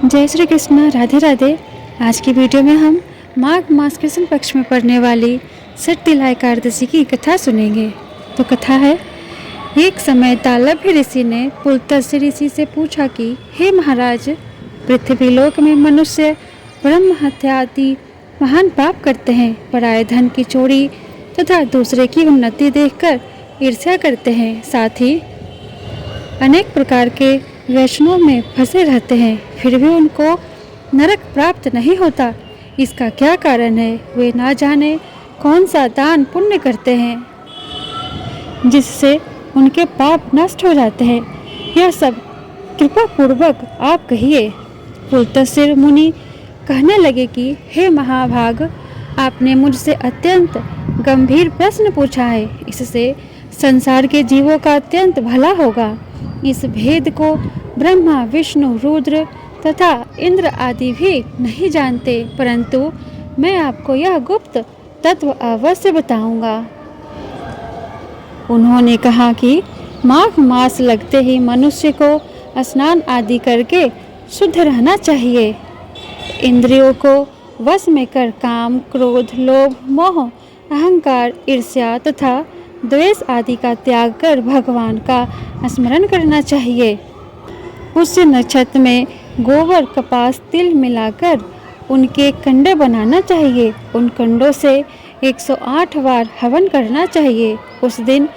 जय श्री कृष्ण, राधे राधे। आज की वीडियो में हम माघ मास कृष्ण पक्ष में पड़ने वाली सटतिला एकादशी की कथा सुनेंगे। तो कथा है, एक समय तालभ्य ऋषि ने पुलत्स्य ऋषि से पूछा कि हे महाराज, पृथ्वी लोक में मनुष्य ब्रह्म हत्या आदि महान पाप करते हैं, पराये धन की चोरी तथा दूसरे की उन्नति देखकर ईर्ष्या करते हैं, साथ ही अनेक प्रकार के व्यसनों में फंसे रहते हैं, फिर भी उनको नरक प्राप्त नहीं होता। इसका क्या कारण है? वे ना जाने कौन सा दान पुण्य करते हैं जिससे उनके पाप नष्ट हो जाते हैं। यह सब कृपा पूर्वक आप कहिए। पुलत्स्य मुनि कहने लगे कि हे महाभाग, आपने मुझसे अत्यंत गंभीर प्रश्न पूछा है। इससे संसार के जीवों का अत्यंत भला होगा। इस भेद को ब्रह्मा, विष्णु, रुद्र तथा इंद्र आदि भी नहीं जानते, परंतु मैं आपको यह गुप्त तत्व अवश्य बताऊंगा। उन्होंने कहा कि माघ मास लगते ही मनुष्य को स्नान आदि करके शुद्ध रहना चाहिए। इंद्रियों को वश में कर काम, क्रोध, लोभ, मोह, अहंकार, ईर्ष्या तथा द्वेष आदि का त्याग कर भगवान का स्मरण करना चाहिए। उस नक्षत्र में गोबर, कपास, तिल मिलाकर उनके कंडे बनाना चाहिए। उन कंडों से 108 बार हवन करना चाहिए। उस दिन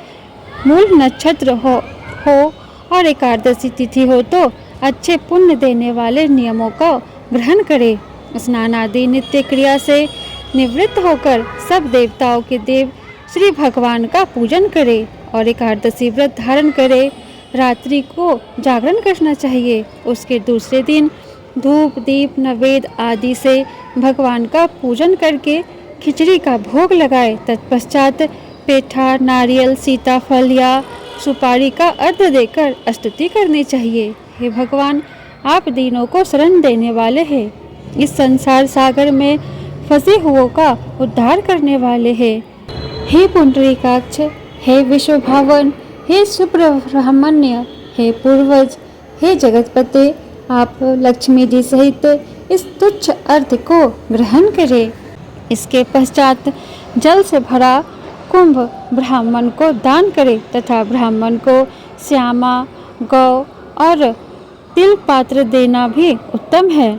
मूल नक्षत्र हो और एकादशी तिथि हो तो अच्छे पुण्य देने वाले नियमों का ग्रहण करे। स्नान आदि नित्य क्रिया से निवृत्त होकर सब देवताओं के देव श्री भगवान का पूजन करे और एकादशी व्रत धारण करे। रात्रि को जागरण करना चाहिए। उसके दूसरे दिन धूप, दीप, नैवेद्य आदि से भगवान का पूजन करके खिचड़ी का भोग लगाए। तत्पश्चात पेठा, नारियल, सीताफल या सुपारी का अर्घ्य देकर स्तुति करनी चाहिए। हे भगवान, आप दीनों को शरण देने वाले हैं, इस संसार सागर में फंसे हुओं का उद्धार करने वाले हैं। हे पुंडरीकाक्ष, हे विश्वभावन, हे सुब्रह्मण्य, हे पूर्वज, हे जगतपते, आप लक्ष्मी जी सहित इस तुच्छ अर्घ्य को ग्रहण करें। इसके पश्चात जल से भरा कुंभ ब्राह्मण को दान करें तथा ब्राह्मण को श्यामा, गौ और तिल पात्र देना भी उत्तम है।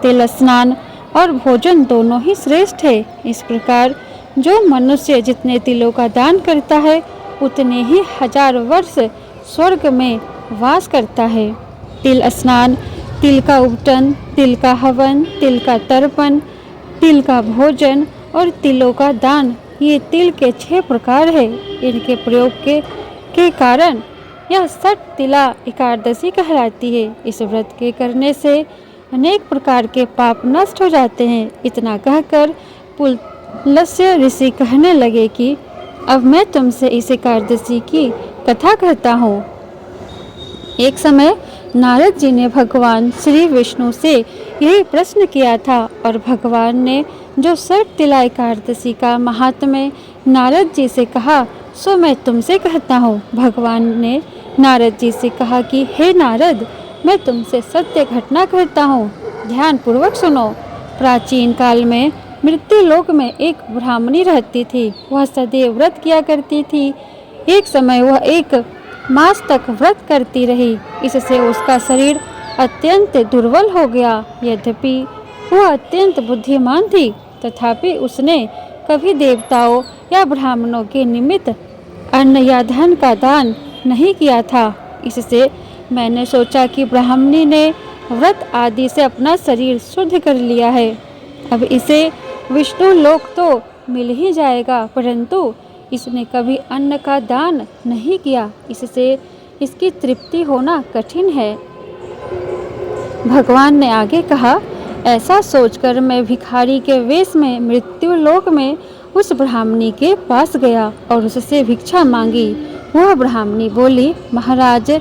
तिल स्नान और भोजन दोनों ही श्रेष्ठ है। इस प्रकार जो मनुष्य जितने तिलों का दान करता है उतने ही 1000 वर्ष स्वर्ग में वास करता है। तिल स्नान, तिल का उपटन, तिल का हवन, तिल का तर्पण, तिल का भोजन और तिलों का दान, ये तिल के 6 प्रकार है। इनके प्रयोग के कारण यह सटतिला एकादशी कहलाती है। इस व्रत के करने से अनेक प्रकार के पाप नष्ट हो जाते हैं। इतना कहकर पुलत्स्य ऋषि कहने लगे कि अब मैं तुमसे इस एकादशी की कथा कहता हूँ। एक समय नारद जी ने भगवान श्री विष्णु से यही प्रश्न किया था और भगवान ने जो सटतिला एकादशी का महात्म्य नारद जी से कहा सो मैं तुमसे कहता हूँ। भगवान ने नारद जी से कहा कि हे नारद, मैं तुमसे सत्य घटना कहता हूँ, ध्यान पूर्वक सुनो। प्राचीन काल में मृत्यु लोक में एक ब्राह्मणी रहती थी। वह सदैव व्रत किया करती थी। एक समय वह 1 मास तक व्रत करती रही। इससे उसका शरीर अत्यंत दुर्बल हो गया। यद्यपि वह अत्यंत बुद्धिमान थी, तथापि उसने कभी देवताओं या ब्राह्मणों के निमित्त अन्न या धन का दान नहीं किया था। इससे मैंने सोचा कि ब्राह्मणी ने व्रत आदि से अपना शरीर शुद्ध कर लिया है, अब इसे विष्णु लोक तो मिल ही जाएगा, परंतु इसने कभी अन्न का दान नहीं किया, इससे इसकी तृप्ति होना कठिन है। भगवान ने आगे कहा, ऐसा सोचकर मैं भिखारी के वेश में मृत्यु लोक में उस ब्राह्मणी के पास गया और उससे भिक्षा मांगी। वह ब्राह्मणी बोली, महाराज,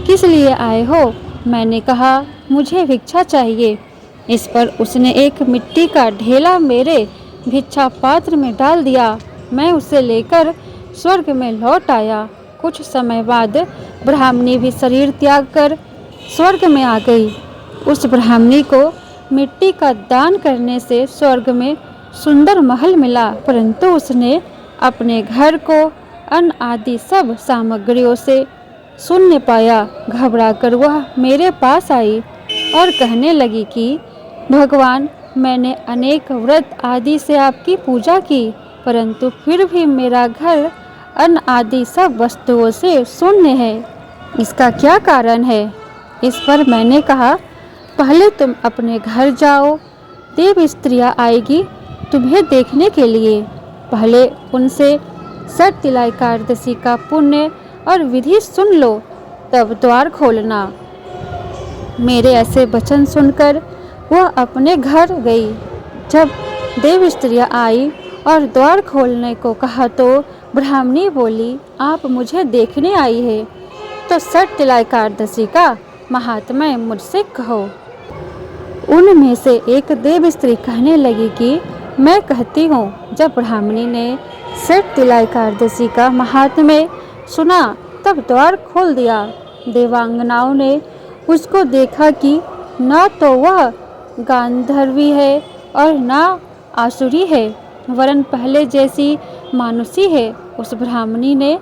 किस लिए आए हो? मैंने कहा, मुझे भिक्षा चाहिए। इस पर उसने एक मिट्टी का ढेला मेरे भिक्षा पात्र में डाल दिया। मैं उसे लेकर स्वर्ग में लौट आया। कुछ समय बाद ब्राह्मणी भी शरीर त्याग कर स्वर्ग में आ गई। उस ब्राह्मणी को मिट्टी का दान करने से स्वर्ग में सुंदर महल मिला, परंतु उसने अपने घर को अन्न आदि सब सामग्रियों से शून्य पाया। घबराकर वह मेरे पास आई और कहने लगी कि भगवान, मैंने अनेक व्रत आदि से आपकी पूजा की, परंतु फिर भी मेरा घर अन्न आदि सब वस्तुओं से शून्य है। इसका क्या कारण है? इस पर मैंने कहा, पहले तुम अपने घर जाओ, देव स्त्रियाँ आएगी तुम्हें देखने के लिए। पहले उनसे सततिला एकादशी का पुण्य और विधि सुन लो, तब द्वार खोलना। मेरे ऐसे वचन सुनकर वह अपने घर गई। जब देव स्त्रियाँ आई और द्वार खोलने को कहा तो ब्राह्मणी बोली, आप मुझे देखने आई है तो सततिला एकादशी का महात्म्य मुझसे कहो। उनमें से एक देव स्त्री कहने लगी कि मैं कहती हूँ। जब ब्राह्मणी ने सततिला एकादशी का महात्म्य सुना तब द्वार खोल दिया। देवांगनाओं ने उसको देखा कि न तो वह गांधर्वी है और न आसुरी है, वरन पहले जैसी मानुषी है। उस ब्राह्मणी ने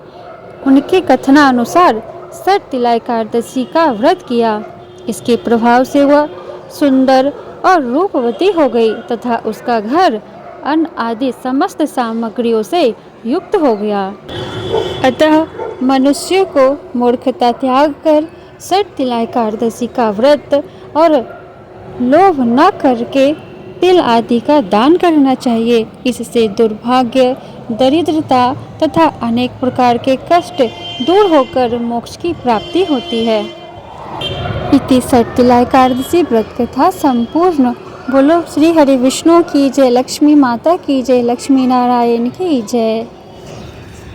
उनके कथनानुसार सततिला एकादशी का व्रत किया। इसके प्रभाव से वह सुंदर और रूपवती हो गई तथा उसका घर अन्न आदि समस्त सामग्रियों से युक्त हो गया। अतः मनुष्य को मूर्खता त्याग कर सततिला एकादशी का व्रत और लोभ न करके तिल आदि का दान करना चाहिए। इससे दुर्भाग्य, दरिद्रता तथा अनेक प्रकार के कष्ट दूर होकर मोक्ष की प्राप्ति होती है। इति सततिला एकादशी व्रत कथा संपूर्ण। बोलो श्री हरि विष्णु की जय, लक्ष्मी माता की जय, लक्ष्मी नारायण की जय।